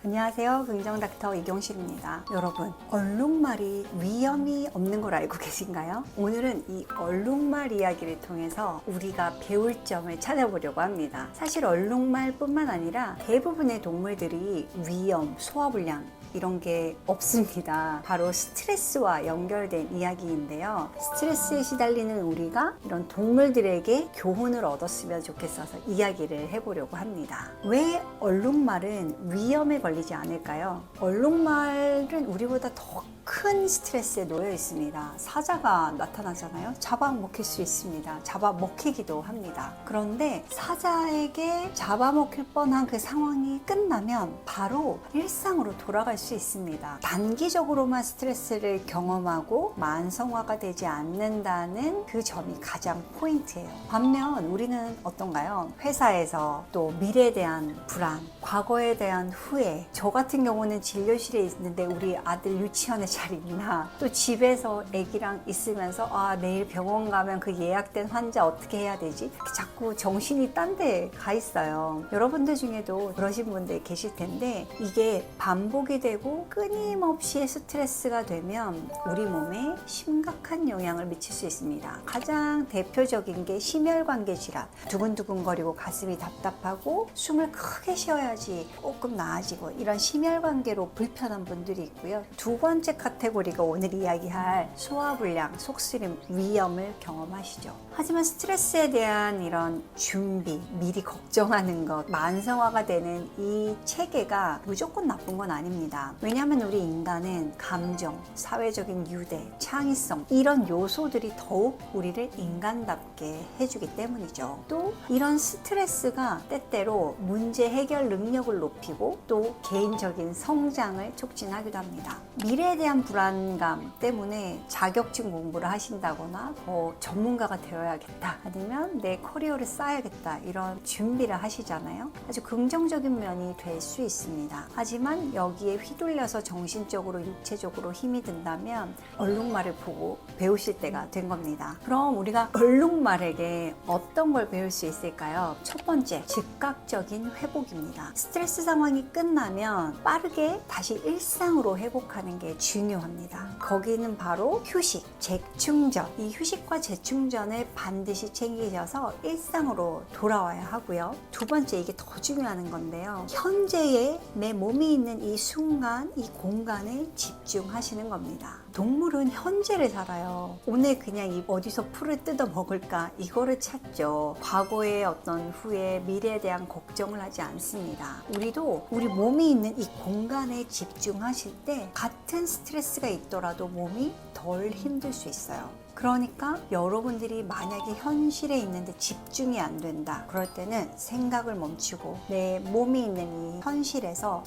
안녕하세요. 긍정닥터 이경실입니다. 여러분, 얼룩말이 위험이 없는 걸 알고 계신가요? 오늘은 이 얼룩말 이야기를 통해서 우리가 배울 점을 찾아보려고 합니다. 사실 얼룩말뿐만 아니라 대부분의 동물들이 위험, 소화불량 이런 게 없습니다. 바로 스트레스와 연결된 이야기인데요. 스트레스에 시달리는 우리가 이런 동물들에게 교훈을 얻었으면 좋겠어서 이야기를 해보려고 합니다. 왜 얼룩말은 위험에 걸리지 않을까요? 얼룩말은 우리보다 더 큰 스트레스에 놓여 있습니다. 사자가 나타나잖아요. 잡아먹힐 수 있습니다. 잡아먹히기도 합니다. 그런데 사자에게 잡아먹힐 뻔한 그 상황이 끝나면 바로 일상으로 돌아갈 수 있습니다. 단기적으로만 스트레스를 경험하고 만성화가 되지 않는다는 그 점이 가장 포인트예요. 반면 우리는 어떤가요? 회사에서 또 미래에 대한 불안, 과거에 대한 후회, 저 같은 경우는 진료실에 있는데 우리 아들 유치원에 잘 있나, 또 집에서 아기랑 있으면서 내일 병원 가면 그 예약된 환자 어떻게 해야 되지? 자꾸 정신이 딴 데 가 있어요. 여러분들 중에도 그러신 분들 계실 텐데 이게 반복이 되고 끊임없이 스트레스가 되면 우리 몸에 심각한 영향을 미칠 수 있습니다. 가장 대표적인 게 심혈관계 질환, 두근두근거리고 가슴이 답답하고 숨을 크게 쉬어야지 조금 나아지고 이런 심혈관계로 불편한 분들이 있고요. 두 번째 카테고리가 오늘 이야기할 소화불량, 속쓰림, 위염을 경험하시죠. 하지만 스트레스에 대한 이런 준비, 미리 걱정하는 것, 만성화가 되는 이 체계가 무조건 나쁜 건 아닙니다. 왜냐하면 우리 인간은 감정, 사회적인 유대, 창의성 이런 요소들이 더욱 우리를 인간답게 해주기 때문이죠. 또 이런 스트레스가 때때로 문제 해결 능력을 높이고 또 개인적인 성장을 촉진하기도 합니다. 미래에 대한 불안감 때문에 자격증 공부를 하신다거나 전문가가 되어야겠다, 아니면 내 커리어를 쌓아야겠다 이런 준비를 하시잖아요. 아주 긍정적인 면이 될 수 있습니다. 하지만 여기에 휘둘려서 정신적으로 육체적으로 힘이 든다면 얼룩말을 보고 배우실 때가 된 겁니다. 그럼 우리가 얼룩말에게 어떤 걸 배울 수 있을까요? 첫 번째, 즉각적인 회복입니다. 스트레스 상황이 끝나면 빠르게 다시 일상으로 회복하는 게 중요합니다. 거기는 바로 휴식, 재충전. 이 휴식과 재충전을 반드시 챙기셔서 일상으로 돌아와야 하고요. 두 번째, 이게 더 중요한 건데요. 현재의 내 몸이 있는 이 순간, 이 공간에 집중하시는 겁니다. 동물은 현재를 살아요. 오늘 그냥 어디서 풀을 뜯어 먹을까 이거를 찾죠. 과거의 어떤 후회, 미래에 대한 걱정을 하지 않습니다. 우리도 우리 몸이 있는 이 공간에 집중하실 때 같은 스트레스가 있더라도 몸이 덜 힘들 수 있어요. 그러니까 여러분들이 만약에 현실에 있는데 집중이 안 된다, 그럴 때는 생각을 멈추고 내 몸이 있는 이 현실에서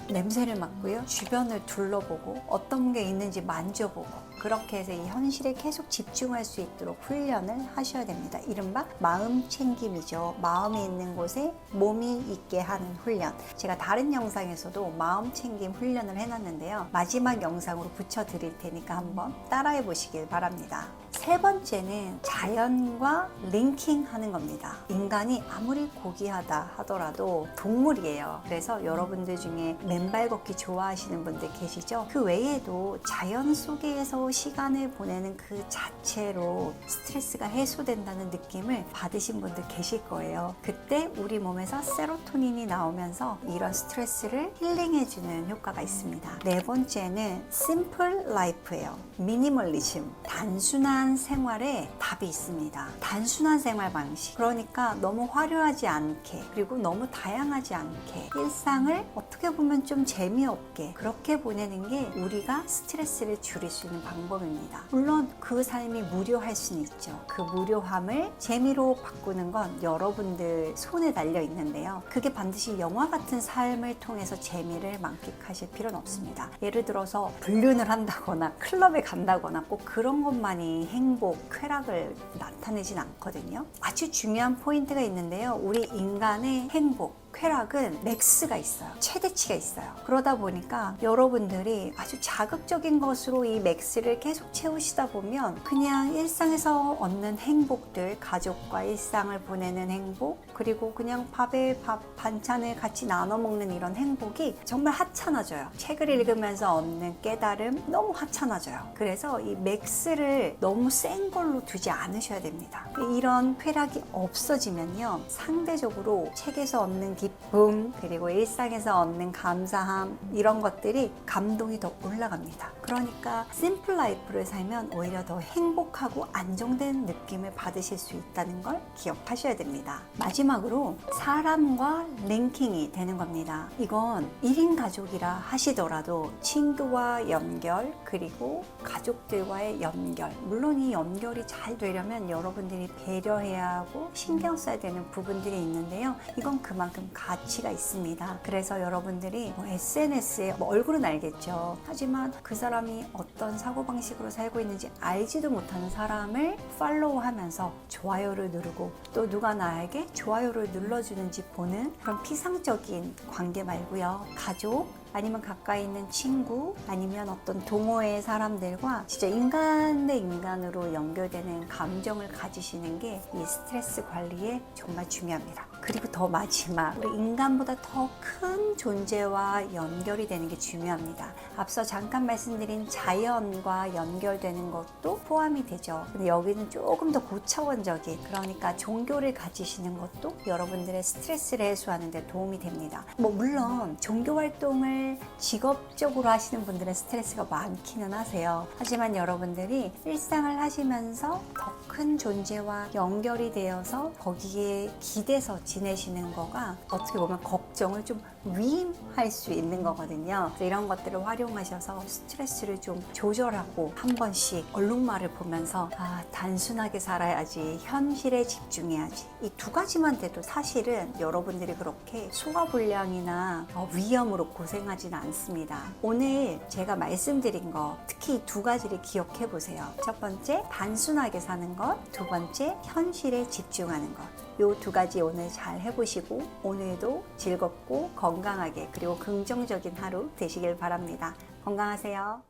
냄새를 맡고요, 주변을 둘러보고 어떤 게 있는지 만져보고, 그렇게 해서 이 현실에 계속 집중할 수 있도록 훈련을 하셔야 됩니다. 이른바 마음 챙김이죠. 마음이 있는 곳에 몸이 있게 하는 훈련. 제가 다른 영상에서도 마음 챙김 훈련을 해놨는데요. 마지막 영상으로 붙여드릴 테니까 한번 따라해 보시길 바랍니다. 세 번째는 자연과 링킹하는 겁니다. 인간이 아무리 고귀하다 하더라도 동물이에요. 그래서 여러분들 중에 맨발 걷기 좋아하시는 분들 계시죠? 그 외에도 자연 속에서 시간을 보내는 그 자체로 스트레스가 해소된다는 느낌을 받으신 분들 계실 거예요. 그때 우리 몸에서 세로토닌이 나오면서 이런 스트레스를 힐링해주는 효과가 있습니다. 네 번째는 심플 라이프예요. 미니멀리즘, 단순한 생활에 답이 있습니다. 단순한 생활 방식, 그러니까 너무 화려하지 않게, 그리고 너무 다양하지 않게, 일상을 어떻게 보면 좀 재미없게 그렇게 보내는 게 우리가 스트레스를 줄일 수 있는 방법입니다. 물론 그 삶이 무료할 수는 있죠. 그 무료함을 재미로 바꾸는 건 여러분들 손에 달려 있는데요. 그게 반드시 영화 같은 삶을 통해서 재미를 만끽하실 필요는 없습니다. 예를 들어서 불륜을 한다거나 클럽에 간다거나 꼭 그런 것만이 행복, 쾌락을 나타내진 않거든요. 아주 중요한 포인트가 있는데요. 우리 인간의 행복, 쾌락은 맥스가 있어요. 최대치가 있어요. 그러다 보니까 여러분들이 아주 자극적인 것으로 이 맥스를 계속 채우시다 보면 그냥 일상에서 얻는 행복들, 가족과 일상을 보내는 행복, 그리고 그냥 밥에 밥 반찬을 같이 나눠 먹는 이런 행복이 정말 하찮아져요. 책을 읽으면서 얻는 깨달음 너무 하찮아져요. 그래서 이 맥스를 너무 센 걸로 두지 않으셔야 됩니다. 이런 쾌락이 없어지면요, 상대적으로 책에서 얻는 기쁨, 그리고 일상에서 얻는 감사함, 이런 것들이 감동이 더 올라갑니다. 그러니까 심플 라이프를 살면 오히려 더 행복하고 안정된 느낌을 받으실 수 있다는 걸 기억하셔야 됩니다. 마지막으로 사람과 링킹이 되는 겁니다. 이건 1인 가족이라 하시더라도 친구와 연결, 그리고 가족들과의 연결, 물론 이 연결이 잘 되려면 여러분들이 배려해야 하고 신경 써야 되는 부분들이 있는데요, 이건 그만큼 가치가 있습니다. 그래서 여러분들이 SNS에 얼굴은 알겠죠. 하지만 그 사람이 어떤 사고방식으로 살고 있는지 알지도 못하는 사람을 팔로우하면서 좋아요를 누르고 또 누가 나에게 좋아요를 눌러주는지 보는 그런 피상적인 관계 말고요, 가족, 아니면 가까이 있는 친구, 아니면 어떤 동호회 사람들과 진짜 인간 대 인간으로 연결되는 감정을 가지시는 게 이 스트레스 관리에 정말 중요합니다. 그리고 더 마지막, 우리 인간보다 더 큰 존재와 연결이 되는 게 중요합니다. 앞서 잠깐 말씀드린 자연과 연결되는 것도 포함이 되죠. 근데 여기는 조금 더 고차원적인, 그러니까 종교를 가지시는 것도 여러분들의 스트레스를 해소하는 데 도움이 됩니다. 물론 종교 활동을 직업적으로 하시는 분들은 스트레스가 많기는 하세요. 하지만 여러분들이 일상을 하시면서 더 큰 존재와 연결이 되어서 거기에 기대서 지내시는 거가 어떻게 보면 걱정을 좀 위임할 수 있는 거거든요. 그래서 이런 것들을 활용하셔서 스트레스를 좀 조절하고 한 번씩 얼룩말을 보면서 단순하게 살아야지, 현실에 집중해야지, 이 두 가지만 돼도 사실은 여러분들이 그렇게 소화불량이나 위염으로 고생하지는 않습니다. 오늘 제가 말씀드린 거 특히 이 두 가지를 기억해 보세요. 첫 번째, 단순하게 사는 것, 두 번째, 현실에 집중하는 것. 이 두 가지 오늘 잘 해보시고 오늘도 즐겁고 건강하게, 그리고 긍정적인 하루 되시길 바랍니다. 건강하세요.